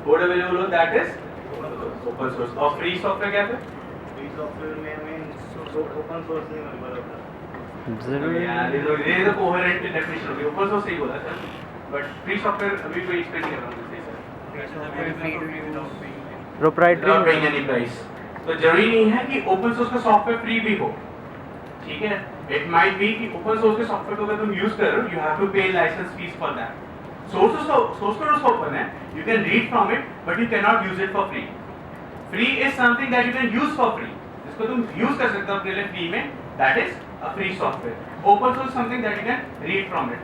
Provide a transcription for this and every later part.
Code available हो that is open source. और free software क्या है? फ्री सॉफ्टवेयर में हमें ओपन सोर्स नहीं मिल पाता। जरूर यार, ये तो कोहेरेंट डेफिनेशन होगी, ओपन सोर्स सही बोला सर, बट फ्री सॉफ्टवेयर अभी कोई एक्सप्लेन नहीं कर रहा हूँ सही सर। प्रोप्राइटरी तो जरूरी नहीं है कि ओपन सोर्स का सॉफ्टवेयर फ्री भी हो, ठीक है। इट माइट बी कि ओपन सोर्स के सॉफ्टवेयर को अगर तुम यूज कर रहे हो, you have to pay license fees for that. Source code उसका ओपन है, you can read from it, but you can not use it for free. Free is something that you can use for free, जिसको तुम use कर सकते हो अपने लिए free में, that is a free software. Open source something that you can read from it.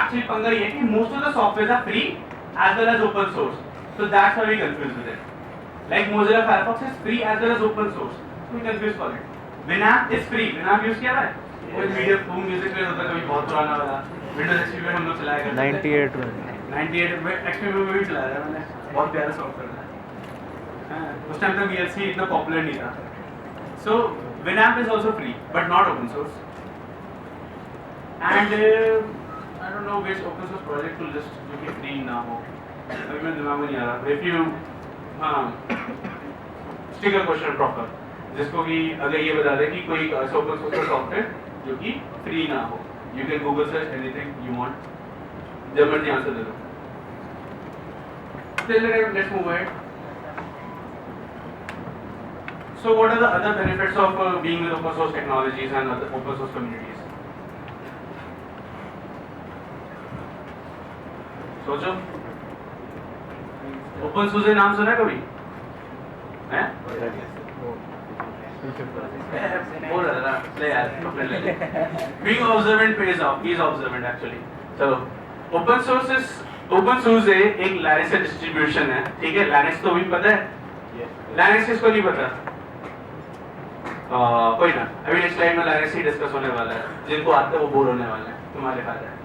Actually पंगा ये है कि most of the software are free as well as open source, so that's how we confuse with it. Like Mozilla Firefox is free as well as open source, so we confuse for it. Winamp is free, Winamp use किया है? वो video phone music player होता है, कभी बहुत पुराना वाला Windows XP में हम लोग चलाया करते थे। 98 में XP में भी चलाया था मैंने, बहुत प्यारा सॉफ्टवेयर था। उस टाइम तक VLC इतना पॉपुलर नहीं था। So Winamp is also free, but not open source. And I don't know which open source project to list जो कि free ना हो, अभी मेरे दिमाग में नहीं आ रहा। If you stick a question proper, जिसको कि अगर ये बता दे कि कोई open source का सॉफ्टवेयर जो कि free ना हो, you can Google search anything you want, जब मर्जी आंसर दे दो। Let's move ahead. So what are the other benefits of being with open source technologies and other open source communities? सोचो, open source का नाम सुना है कभी? हैं? बोल रहा था ले यार, being observant pays off. He is observant actually. चलो, ओपन सोर्स है एक Linux डिस्ट्रीब्यूशन है, ठीक है। Linux तो भी पता है, Linux किसको नहीं पता? कोई ना, अभी नेक्स्ट टाइम में Linux ही डिस्कस होने वाला है, जिनको आता है वो बोर होने वाले हैं, तुम्हारे फायदा है।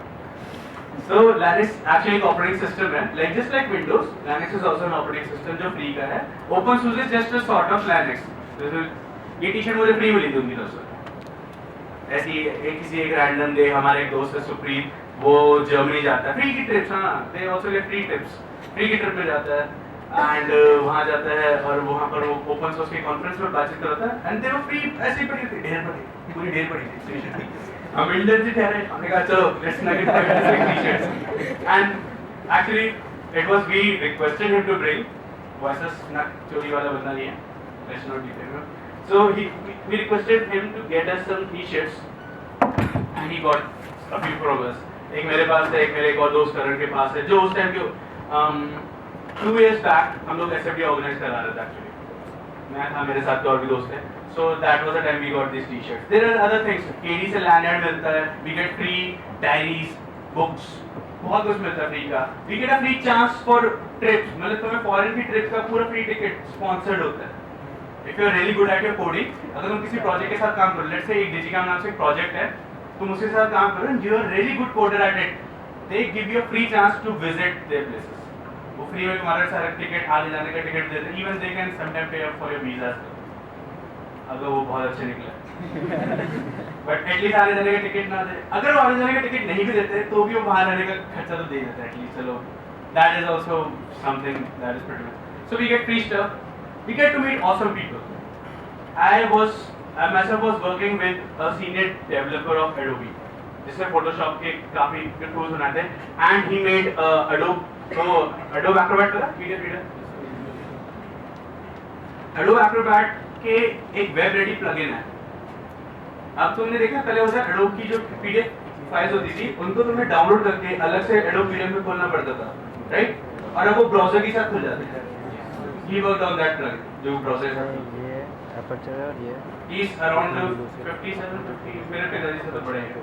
So Linux actually एक operating system है, like just like Windows, Linux is also an operating system जो free का है। Open source is just a sort of Linux. ये टी-शर्ट मुझे फ्री मिली थी उनकी तरफ से। ऐसी किसी एक रैंडम डे हमारे एक दोस्त है सुप्रीत, वो जर्मनी जाता है, फ्री की ट्रिप्स, हाँ, they also get free trips, free की ट्रिप में जाता है एंड वहाँ जाता है और वहाँ पर वो ओपन सोर्स के कॉन्फ्रेंस में बातचीत करता है एंड they were free, ऐसे ही पड़ी थी, ढेर पड़ी, पूरी ढेर पड़ी थी। हम इंडियन से ठहरे, हमने कहा चलो let's nag it t-shirts and actually it was we requested him to bring, वो ऐसा स्नैक चोरी वाला बंदा नहीं है, let's not detail. So we requested him to get us some t-shirts and he got a few from us. एक मेरे पास है, एक मेरे एक और दोस्त करण के पास है, जो उस टाइम के 2 years back हम लोग SFD ऑर्गेनाइज करा रहे थे एक्चुअली, मैं था, मेरे साथ और भी दोस्त हैं। So that was the time we got these t-shirts. There are other things. KD से lanyard मिलता है, we get free diaries, books, बहुत कुछ मिलता है फ्री का। We get a free chance for trips, मतलब तुम्हें फॉरेन की ट्रिप का पूरा फ्री टिकट स्पॉन्सर्ड होता है। If you are really good at your coding, अगर तुम किसी प्रोजेक्ट के साथ काम करो, let's say एक डिजिकाम नाम से एक प्रोजेक्ट है, तुम उसके साथ काम करो, and you are really good coder at it, they give you a free chance to visit their places. वो फ्री में तुम्हारा सारा टिकट, आने जाने का टिकट देते हैं, even they can sometimes pay for your visas, अगर वो बहुत अच्छे निकले। बट एटलीस्ट आने जाने का टिकट ना दे, अगर वो आने जाने का टिकट नहीं भी देते तो भी वो वहाँ रहने का खर्चा तो दे देते हैं एटलीस्ट। चलो, that is also something that is pretty good. So we get free stuff, we get to meet awesome people. I myself was working with a senior developer of Adobe, जिसने फोटोशॉप के काफी tools बनाते हैं, and he made Adobe Acrobat का Adobe Acrobat के एक web ready plugin है। अब तुमने देखा पहले होता है Adobe की जो PDF फाइल्स होती थी, उनको तुम्हें डाउनलोड करके अलग से Adobe PDF में खोलना पड़ता था, राइट? और अब वो ब्राउजर के साथ खुल जाते हैं। He worked on that plugin, जो ब्राउजर है। ये अपर्चर और ये He is around 57-50, मेरे पिताजी से तो बड़े हैं,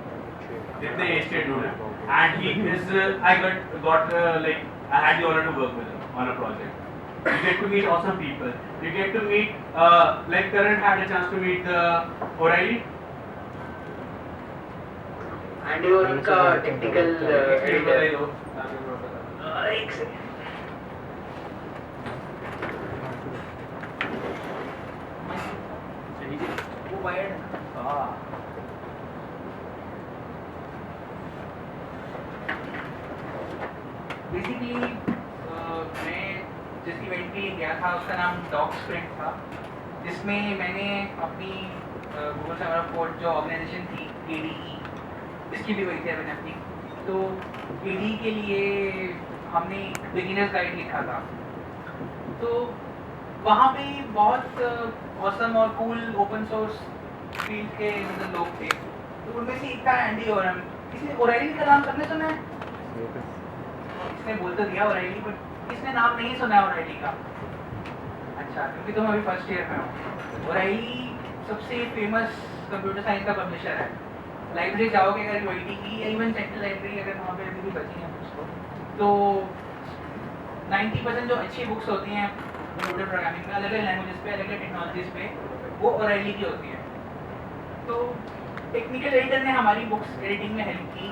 इतने एज के डूड हैं, and he is I got like I had the honor to work with him on a project. You get to meet awesome people. You get to meet like Karan had a chance to meet O'Reilly. And you उनका technical editor. एक second. वो wired है। हाँ। Basically मैं जिस event के लिए गया था उसका नाम डॉग स्प्रिंट था, जिसमें मैंने अपनी गूगल समर ऑफ कोड जो ऑर्गेनाइजेशन थी ADE, इसकी भी वही थी मैंने अपनी, तो ADE के लिए हमने बिगिनर्स गाइड लिखा था। तो वहाँ पे बहुत ऑसम और कूल ओपन सोर्स फील्ड के मतलब लोग थे, तो उनमें से एक था एंडी ओरम। किसी ओरेली का नाम सबने सुना है? इसने बोल तो दिया ओरेली, बट किसने नाम नहीं सुना है ओरेली का? अच्छा, क्योंकि तुम अभी फर्स्ट ईयर में हो। ओरेली सबसे फेमस कंप्यूटर साइंस का पब्लिशर है। लाइब्रेरी जाओगे अगर यूआईटी की या इवन सेंट्रल लाइब्रेरी अगर वहाँ पे अभी भी बची हैं उसको, तो 90% जो अच्छी बुक्स होती हैं कंप्यूटर प्रोग्रामिंग में अलग अलग लैंग्वेजेस पे, अलग अलग टेक्नोलॉजीज पे, वो ओरेली की होती है। तो टेक्निकल एडिटर ने हमारी बुक्स एडिटिंग में हेल्प की,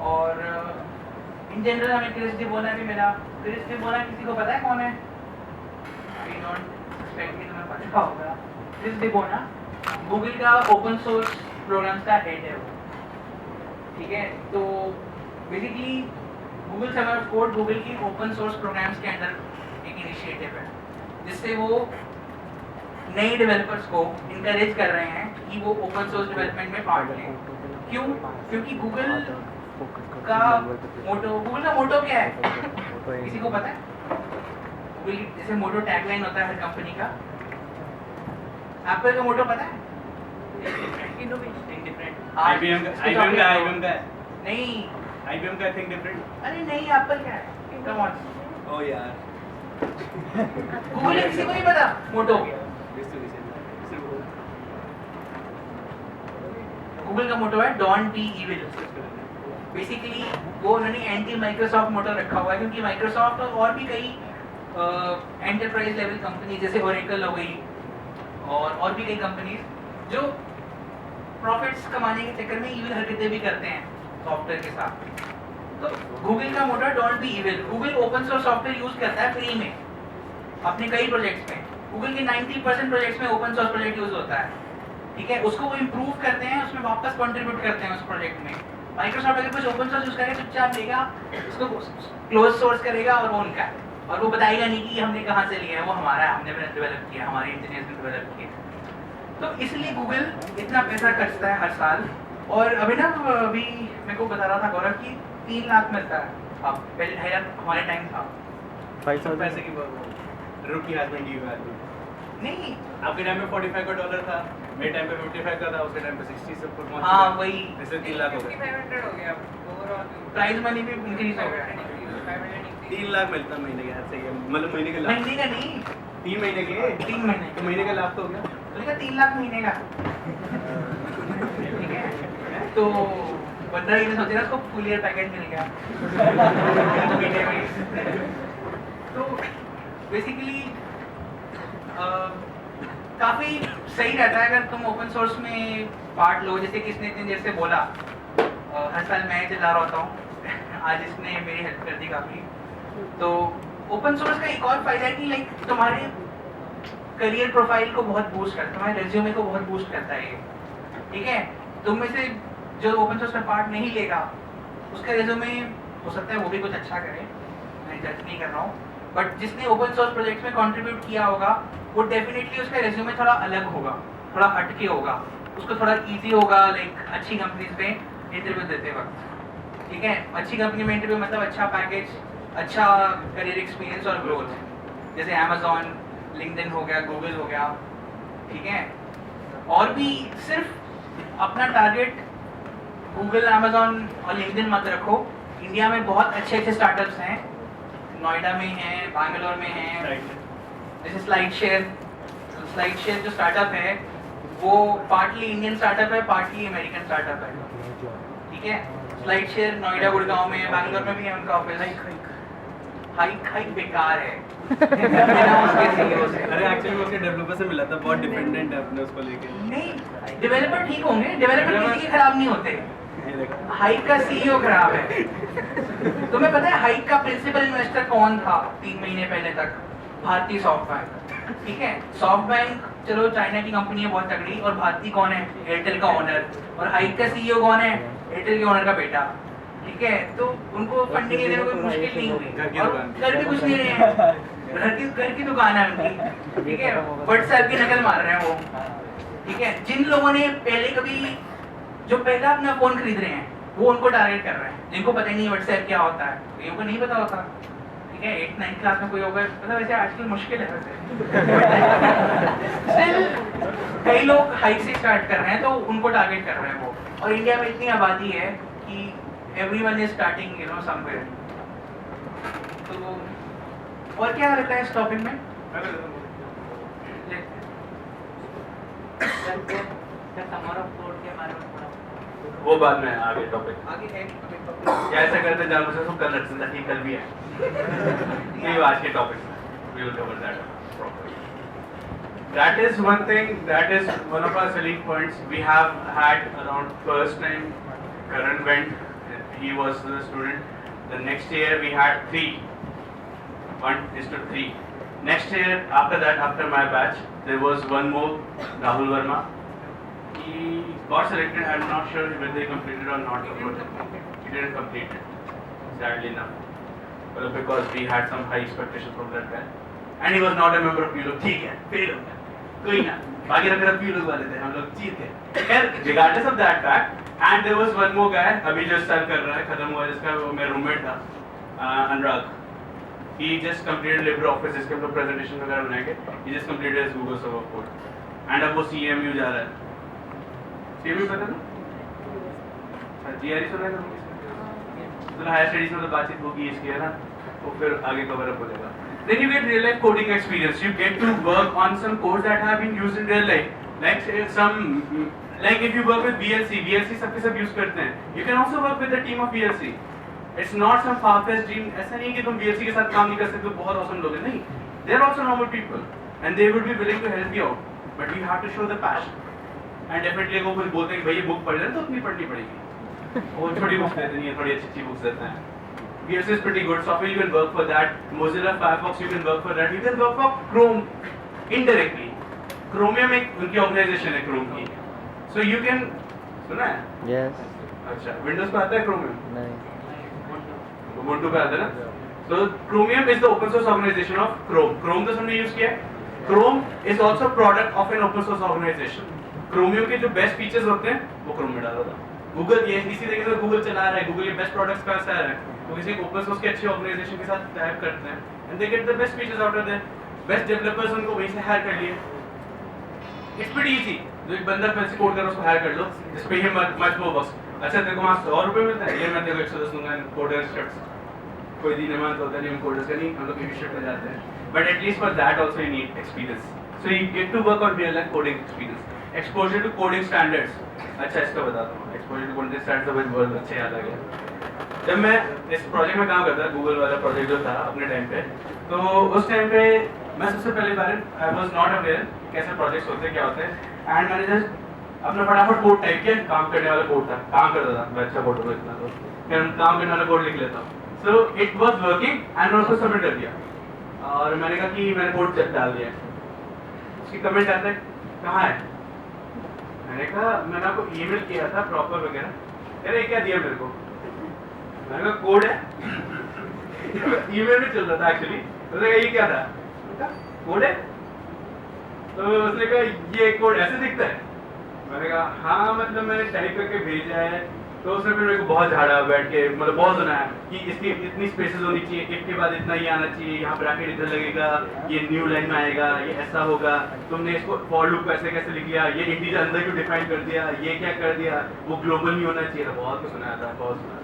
और इन जनरल हमें क्रिस डिबोना भी मिला। क्रिस डिबोना किसी को पता है कौन है? आई डोंट सस्पेक्ट कि तुम्हें पता होगा। क्रिस डिबोना गूगल का ओपन सोर्स प्रोग्राम्स का हेड है वो, ठीक है। तो basically Google summer of code Google की ओपन सोर्स प्रोग्राम्स के अंदर एक इनिशिएटिव है, जिससे वो नए डेवलपर्स को इनकरेज कर रहे हैं कि वो ओपन सोर्स डेवलपमेंट में पार्ट लें। क्यों? क्योंकि गूगल का मोटो क्या है? किसी को पता है? गूगल जैसे मोटो टैगलाइन होता है हर कंपनी का, एप्पल का मोटो पता है? डिफरेंट। IBM का है। नहीं, IBM का थिंक डिफरेंट। अरे नहीं, एप्पल का है। Come on. ओ यार, गूगल किसी को नहीं पता मोटो? गूगल का मोटो है डोंट बी इविल। बेसिकली वो उन्होंने एंटी माइक्रोसॉफ्ट मोटो रखा हुआ है, क्योंकि माइक्रोसॉफ्ट और भी कई एंटरप्राइज लेवल कंपनी जैसे ओरेकल हो गई और भी कई कंपनीज जो प्रॉफिट्स कमाने के चक्कर में इविल हरकतें भी करते हैं सॉफ्टवेयर के साथ। तो गूगल का मोटो है don't be evil. Google open source software use करता है फ्री में अपने कई प्रोजेक्ट्स में। गूगल के 90% प्रोजेक्ट्स में ओपन सोर्स प्रोजेक्ट यूज होता है, ठीक है। उसको वो इम्प्रूव करते हैं, उसमें वापस कंट्रीब्यूट करते हैं उस प्रोजेक्ट में। माइक्रोसॉफ्ट अगर कुछ ओपन सोर्स यूज करेगा चुपचाप लेगा, उसको क्लोज सोर्स करेगा और वो उनका है, और वो बताएगा नहीं कि हमने कहाँ से लिया है, वो हमारा है, हमने डेवलप किया, हमारे इंजीनियर्स ने डेवलप किया। तो इसलिए गूगल इतना पैसा खर्चता है हर साल। और अभिनव अभी मेरे को बता रहा था गौरव कि 3 लाख मिलता है। अब पहले हमारे टाइम था 5,000 पैसे की रुपी हस्बैंड की बात नहीं। आपके टाइम में $45 था, मेरे टाइम पे 55 का था, उसके टाइम पे 60 से ऊपर पहुंच हाँ चुका है। वही, जैसे 3 लाख हो गए, 5500 हो गया ओवरऑल, प्राइस मनी भी इंक्रीज हो गया। 3 लाख मिलता महीने के हाथ से, मतलब महीने के लाख, महीने का नहीं, 3 महीने के, 3 महीने तो महीने का लाख तो हो गया। बोलेगा 3 लाख महीने का, ठीक है। तो बंदा ये सोचे ना उसको फुल ईयर पैकेज मिल गया महीने में। तो बेसिकली काफ़ी सही रहता है अगर तुम ओपन सोर्स में पार्ट लो। जैसे किसने इतनी देर से बोला, हर साल मैं चला रहा होता हूँ, आज इसने मेरी हेल्प कर दी काफ़ी। तो ओपन सोर्स का एक और फायदा है कि लाइक तुम्हारे करियर प्रोफाइल को बहुत बूस्ट करता है, तुम्हारे रेज्यूमे को बहुत बूस्ट करता है ये, ठीक है। तुम में से जो ओपन सोर्स में पार्ट नहीं लेगा उसका रेज्यूमे हो सकता है वो भी कुछ अच्छा करे, मैं जज नहीं कर रहा हूँ, बट जिसने ओपन सोर्स प्रोजेक्ट्स में कंट्रीब्यूट किया होगा वो डेफिनेटली उसका रेज्यूमे थोड़ा अलग होगा, थोड़ा हटके होगा, उसको थोड़ा इजी होगा लाइक अच्छी कंपनीज में इंटरव्यू देते वक्त, ठीक है। अच्छी कंपनी में इंटरव्यू मतलब अच्छा पैकेज, अच्छा करियर एक्सपीरियंस और ग्रोथ, जैसे अमेजॉन, लिंक्डइन हो गया, गूगल हो गया, ठीक है। और भी सिर्फ अपना टारगेट गूगल, अमेजॉन और लिंक्डइन मत रखो। इंडिया में बहुत अच्छे अच्छे स्टार्टअप्स हैं, नोएडा में हैं, बैंगलोर में हैं, जैसे स्लाइड शेयर जो स्टार्टअप है वो पार्टली इंडियन स्टार्टअप है, पार्टली अमेरिकन स्टार्टअप है, ठीक है। स्लाइड शेयर नोएडा, गुड़गांव में, बैंगलोर में भी है उनका ऑफिस। हाइक बेकार है उसके CEO से। अरे एक्चुअली उसके डेवलपर से मिला था, बहुत डिपेंडेंट है अपने उसको लेके। नहीं, डेवलपर ठीक होंगे, डेवलपर किसी के खराब नहीं होते, हाइक का CEO खराब है। तुम्हें पता है हाइक का प्रिंसिपल इन्वेस्टर कौन था 3 महीने पहले तक? भारतीय सॉफ्ट बैंक, ठीक है। सॉफ्ट बैंक चलो चाइना की कंपनी है बहुत तगड़ी, और भारतीय कौन है? एयरटेल का ओनर। और हाइक का CEO कौन है? एयरटेल के ओनर का बेटा, ठीक है। तो उनको फंडिंग लेने में कोई मुश्किल नहीं हुई, और कर भी कुछ नहीं रहे हैं, घर की दुकान है उनकी, ठीक है, व्हाट्सएप की नकल मार रहे हैं वो, ठीक है। जिन लोगों ने पहले कभी जो पहला अपना फोन खरीद रहे हैं वो उनको टारगेट कर रहे हैं, जिनको पता ही नहीं व्हाट्सएप क्या होता है, जिनको नहीं पता होता, ठीक है। 8-9 क्लास में कोई होगा, मतलब वैसे आजकल मुश्किल है वैसे स्टिल कई लोग हाई से स्टार्ट कर रहे हैं तो उनको टारगेट कर रहे हैं वो। और इंडिया में इतनी आबादी है कि everyone is starting you know somewhere. तो और क्या रहता है इस टॉपिक में? वो बाद में आगे टॉपिक आगे है या ऐसा करते जानवर से तो कल रख सकते कल भी है नहीं आज के टॉपिक में we will cover that properly. That is one thing, that is one of our selling points. We have had around first time Karan went, he was the student. The next year we had 3, 1:3. Next year after that, after my batch, there was one more, Rahul Verma. He got selected. I'm not sure whether he completed or not. He didn't complete it, sadly enough. Well, because we had some high expectations from that guy, and he was not a member of PULOG. ठीक है, fail हो गया, कोई ना, बाकी रख रख PULOG वाले थे, हम लोग जीत गए। खैर, regardless of that fact, and there was one more guy, अभी जो स्टार्ट कर रहा है, खत्म हुआ जिसका वो मेरा रूममेट था, अनुराग। He just completed LibreOffice, जिसके हम लोग presentation वगैरह बनाएंगे। He just completed his Google Server code, and अब वो CMU जा रहा है। CMU पता ना? GRE सुना है कभी? तो हायर स्टडीज में तो बातचीत होगी इसकी, है ना, तो फिर आगे कवर अप हो जाएगा। Then you get real life coding experience. You get to work on some codes that have been used in real life. Like if you work with VLC सबके सब यूज करते हैं. You can also work with the team of VLC. It's not some far-fetched dream. ऐसा नहीं है कि तुम VLC के साथ काम नहीं कर सकते, तो बहुत awesome लोग हैं, नहीं. They are also normal people, and they would be willing to help you out. But you have to show the passion. And definitely वो कुछ बोलते हैं कि भाई ये बुक पढ़ लेना तो अपनी पढ़नी पड़ेगी. वो छोटी बुक्स देते नहीं है, थोड़ी अच्छी बुक्स देते हैं। VLC is pretty good. Software you can work for that. Mozilla Firefox you can work for that. You can work for Chrome indirectly. Chromium एक उनकी ऑर्गेनाइजेशन है Chrome की. So you can सुना है? Yes. अच्छा, Windows पे आता है Chromium? नहीं. Ubuntu पे आता है ना? So Chromium is the open source organization of Chrome. Chrome तो सबने यूज किया है. Chrome is also product of an open source organization. Chromium के जो बेस्ट फीचर्स होते हैं वो Chrome में डाला था. गूगल ये इसी तरीके से गूगल चला रहा है, गूगल ये बेस्ट प्रोडक्ट्स का ऐसा है, तो किसी ओपन सोर्स के अच्छे ऑर्गेनाइजेशन के साथ टाइप करते हैं and they get the best features out of their, best developers उनको वहीं से हायर कर लिए। इट्स प्रीटी इजी, जो एक बंदा पैसे कोड कर उसको हायर कर लो, जिस पे ये मच मोर बस। अच्छा तेरे को वहाँ 100 रुपये मिलता है, ये मैं तेरे को 110 दूंगा कोडर शिफ्ट्स, कोई दिन मान होता नहीं, हम कोडर्स का नहीं, हम लोग भी शिफ्ट में जाते हैं, but at least for that also you need experience, so you get to work on real life coding experience. Exposure to coding standards, अच्छा इसका बताता हूँ, एक्सपोजर टू कोडिंग स्टैंडर्ड्स बहुत अच्छे याद आ गया। जब मैं इस प्रोजेक्ट में काम करता, गूगल वाला प्रोजेक्ट जो था अपने टाइम पे, तो उस टाइम पे मैं सबसे पहले बार आई वाज नॉट अवेयर कैसे प्रोजेक्ट्स होते हैं, क्या होते हैं, एंड मैंने जस्ट अपना फटाफट कोड टाइप किया, काम करने वाला कोड था, काम करता था मैं, अच्छा कोड होगा इतना तो फिर काम करने वाला कोड लिख लेता हूँ। So it was working and मैं उसको सबमिट कर दिया और मैंने कहा कि मैंने कोड डाल दिया। उसकी कमेंट आता है कहाँ है, मैंने कहा मैंने आपको ईमेल किया था प्रॉपर वगैरह, अरे क्या दिया मेरे को, मैंने कहा कोड है ईमेल में चल रहा था एक्चुअली, उसने कहा ये क्या था, कोड है, तो उसने कहा ये कोड ऐसे दिखता है, मैंने कहा हाँ मतलब मैंने टाइप करके भेजा है, तो उसने फिर मेरे को बहुत झाड़ा बैठ के, मतलब बहुत सुनाया कि इसकी इतनी स्पेसेस होनी चाहिए, इफ के बाद इतना ही आना चाहिए, यहाँ ब्रैकेट इधर लगेगा, ये न्यू लाइन में आएगा, ये ऐसा होगा, तुमने इसको फॉर लूप ऐसे कैसे लिख लिया, ये इंटीजर अंदर क्यों डिफाइन कर दिया, ये क्या कर दिया, वो ग्लोबल नहीं होना चाहिए था, बहुत कुछ सुनाया था, बहुत सुना।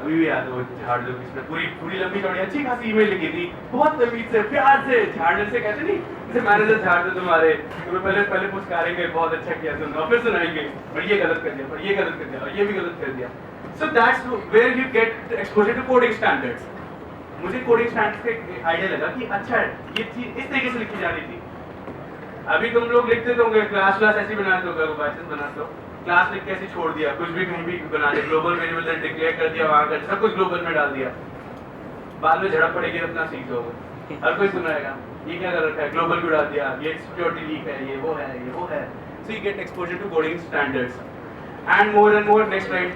अभी भी याद है वो झाड़ जो इसमें पूरी लंबी चौड़ी अच्छी खासी ईमेल लिखी थी, बहुत तमीज से प्यार से, झाड़ने से कहते नहीं, जैसे मैनेजर झाड़ दे तुम्हारे, तुम्हें पहले पुचकारेंगे बहुत अच्छा किया तुमने, और फिर सुनाएंगे और ये गलत कर दिया, और ये गलत कर दिया, और ये भी गलत कर दिया। So that's where you get exposure to coding standards. मुझे कोडिंग स्टैंडर्ड्स का आइडिया लगा कि अच्छा है ये चीज इस तरीके से लिखी जा रही थी। अभी तुम लोग लिखते तो होंगे क्लास ऐसे बनाते हो, बाइसेंस बनाते हो, क्लास लिख के ऐसे छोड़ दिया, कुछ भी कहीं भी बना दिया, ग्लोबल वेरिएबल डिक्लेयर कर दिया, वहां कर सब कुछ ग्लोबल में डाल दिया, बाद में झड़प पड़ेगी अपना सीख जाओगे, हर कोई सुनाएगा ये क्या कर रखा है, ग्लोबल भी डाल दिया, ये सिक्योरिटी लीक है, ये वो है, ये वो है। So you get exposure to coding standards and more next slide,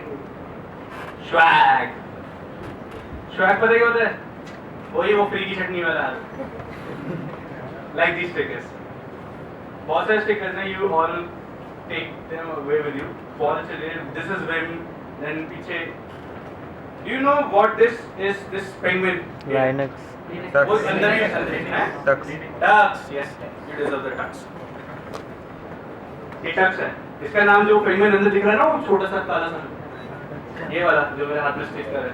swag. Swag पता क्या होता है, वही वो फ्री की चटनी वाला, like these stickers. बहुत सारे stickers हैं, you all take them away with you. Fall चलिए, this is Vim, then पीछे. Do you know what this is? This penguin. Linux. वो अंदर ही चल रही है. Tux. Tux, yes, you deserve the tux. ये tux है. इसका नाम जो penguin अंदर दिख रहा है ना, वो छोटा सा काला सा. ये वाला जो मेरे हाथ में sticker है.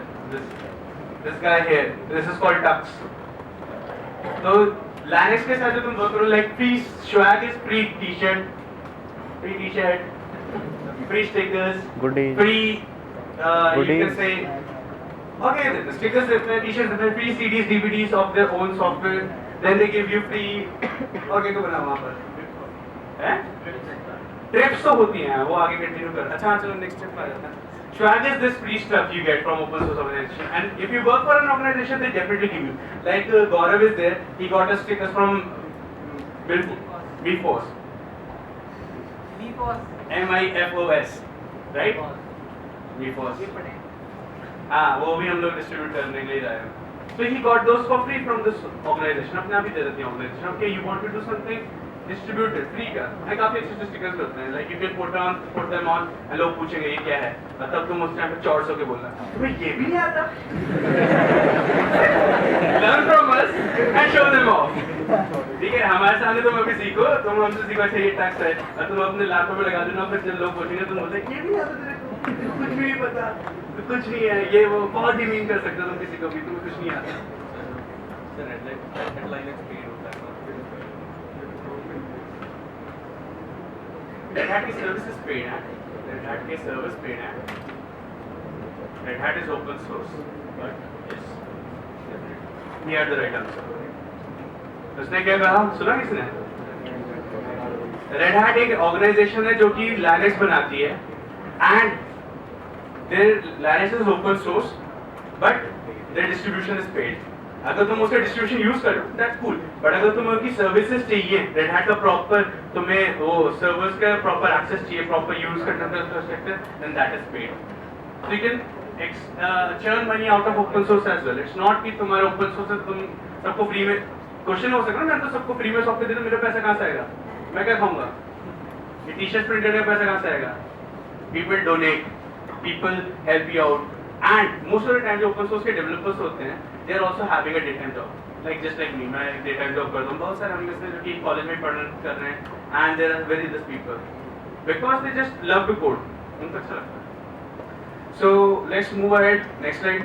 This guy here. This is called tux. तो Linux के साथ जो तुम वर्क करो, like free swag is free t-shirt, free stickers, Goodies. free you Goodies. can say okay, the stickers देते हैं, t-shirts देते हैं, free CDs, DVDs of their own software, then they give you free okay तो बना वहाँ पर हैं? Trips तो होती हैं, वो आगे कंटिन्यू कर. अच्छा चलो next step पे आ जाते हैं. Swag is this free stuff you get from open source organization, and if you work for an organization, they definitely give you. Like Gaurav is there, he got a sticker from Bfos, MIFOS, right? Bfos. हाँ, वो भी हम लोग distribute करने के लिए जाए हैं. So he got those for free from this organization. अपने आप ही दे देती है organization. Okay, you want to do something, distribute it free का. है काफी अच्छे stickers होते हैं. Like you can put them on, and लोग पूछेंगे ये क्या है. तब तुम उस टाइम पे 400 के बोलना. तुम्हें ये भी नहीं आता? Learn from us and show them off. ठीक है, हमारे सामने तुम अभी सीखो, तुम हमसे सीखो अच्छा ये टैक्स है, और तुम अपने लैपटॉप में लगा देना, फिर जब लोग पूछेंगे तुम बोलते ये भी आता तेरे को, कुछ भी नहीं पता, तो कुछ नहीं है, ये वो बहुत ही मीन कर सकते हो तुम किसी को भी, तुम्हें कुछ नहीं आता. Red Hat की सर्विस is paid है, Red Hat की सर्विस paid है. Red Hat is open source, but yes, he had the right answer. उसने क्या कहा? सुना किसने? Red Hat एक ऑर्गेनाइजेशन है जो कि Linux बनाती है, and their Linux is open source, but their distribution is paid. अगर तुम उसका डिस्ट्रीब्यूशन यूज करो, that's cool. बट अगर तुम्हें उनकी सर्विसेज चाहिए, Red Hat का प्रॉपर तुम्हें वो सर्वर्स का प्रॉपर एक्सेस चाहिए, प्रॉपर यूज करना है infrastructure, then that is paid. So you can churn money out of open source as well. It's not कि तुम्हारे open source से तुम सबको फ्री में. क्वेश्चन हो सकता है ना, मैं तो सबको फ्री में सॉफ्टवेयर दे दूं, मेरा पैसा कहाँ से आएगा? मैं क्या खाऊंगा? ये टी-शर्ट प्रिंटेड का पैसा कहाँ से आएगा? People donate, people help you out, and most of the time जो open source के developers होते हैं, they are also having a day-time job. Like just like me, मैं एक day-time job करता हूँ. बहुत सारे हम इसमें जो कि कॉलेज में पढ़ कर रहे हैं, and there are very less people because they just love to code. उनको अच्छा लगता है. So let's move ahead. Next slide.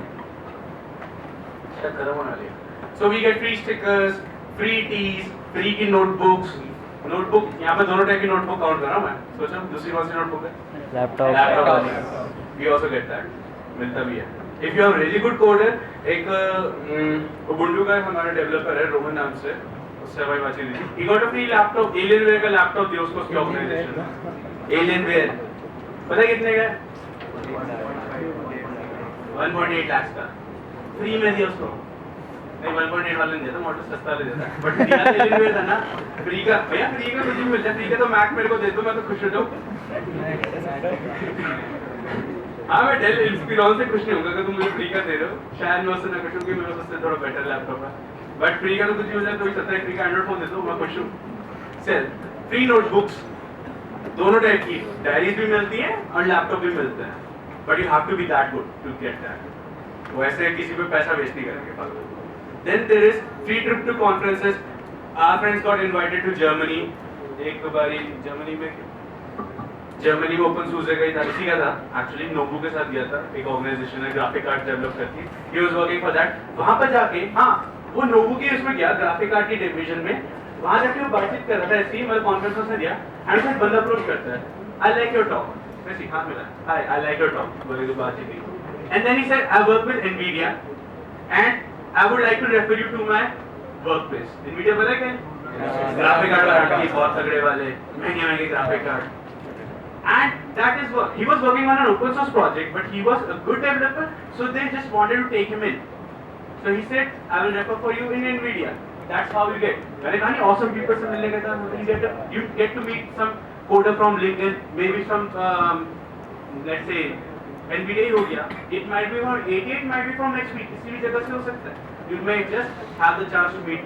खत्म होने वाली है. So we get free stickers, free teas, free की notebooks. Notebook यहाँ पे दोनों टाइप की notebook काउंट कर रहा हूँ मैं. सोचो दूसरी कौन सी notebook है? Laptop. We also get that. मिलता भी है. If you are really good coder, एक Ubuntu का हमारा डेवलपर है रोहन नाम से, उससे हमारी बातचीत हुई थी. He got a free laptop, Alienware का laptop दिया उसको उसकी ऑर्गेनाइजेशन. Alienware. पता है कितने का? 1.8 लाख का. फ्री में दिया उसको. नहीं 1.8 वाले ने दिया था, मॉडल सस्ता ले दिया था. बट दिया Alienware था ना, फ्री का. भैया फ्री का कुछ भी मिलता है, फ्री का तो मैक मेरे को दे दो, मैं तो खुश हो जाऊँ. हाँ मैं डेल इंस्पिरॉन से खुश नहीं होगा अगर तुम मुझे फ्री का दे रहे हो. शायद मैं उससे ना खुश हूँ कि मेरे उससे थोड़ा बेटर लैपटॉप है. बट फ्री का तो कुछ भी हो जाए, कोई 70 फ्री का एंड्रॉइड फोन दे दो, मैं खुश हूँ. सेल फ्री नोटबुक्स दोनों टाइप की, डायरीज भी मिलती हैं और लैपटॉप भी मिलते हैं. But you have to be that good to get that. वैसे किसी पे पैसा वेस्ट नहीं करेंगे. Then there is free trip to conferences. Our friends got invited to Germany. एक बारी जर्मनी में ओपन सोर्स का इसी का था एक्चुअली. नोबू के साथ गया था, एक ऑर्गेनाइजेशन है ग्राफिक कार्ड डेवलप करती है. He was working for that. वहां पर जाके हाँ वो नोबू के इसमें गया ग्राफिक कार्ड की डिवीजन में. वहां जाके वो बातचीत कर रहा था ऐसी, मतलब कॉन्फ्रेंस में दिया एंड फिर बंदा अप्रोच करता है, आई लाइक योर टॉक. वैसे हाथ मिला, hi I like your talk, बोले तो बातचीत की. And then he said I work with Nvidia and I would like to refer you to my work place. Nvidia पता है क्या? ग्राफिक कार्ड बनाती है बहुत तगड़े वाले, महंगे महंगे graphic card. And that is what he was working on an open source project, but he was a good developer, so they just wanted to take him in. So he said, "I will refer for you in NVIDIA." That's how you get. मैंने कहा नहीं awesome people से मिलने का था. You get to meet some coder from LinkedIn, maybe some let's say NVIDIA ही हो गया. It might be from 88, might be from next week. किसी भी जगह से हो सकता है. You may just have the chance to meet those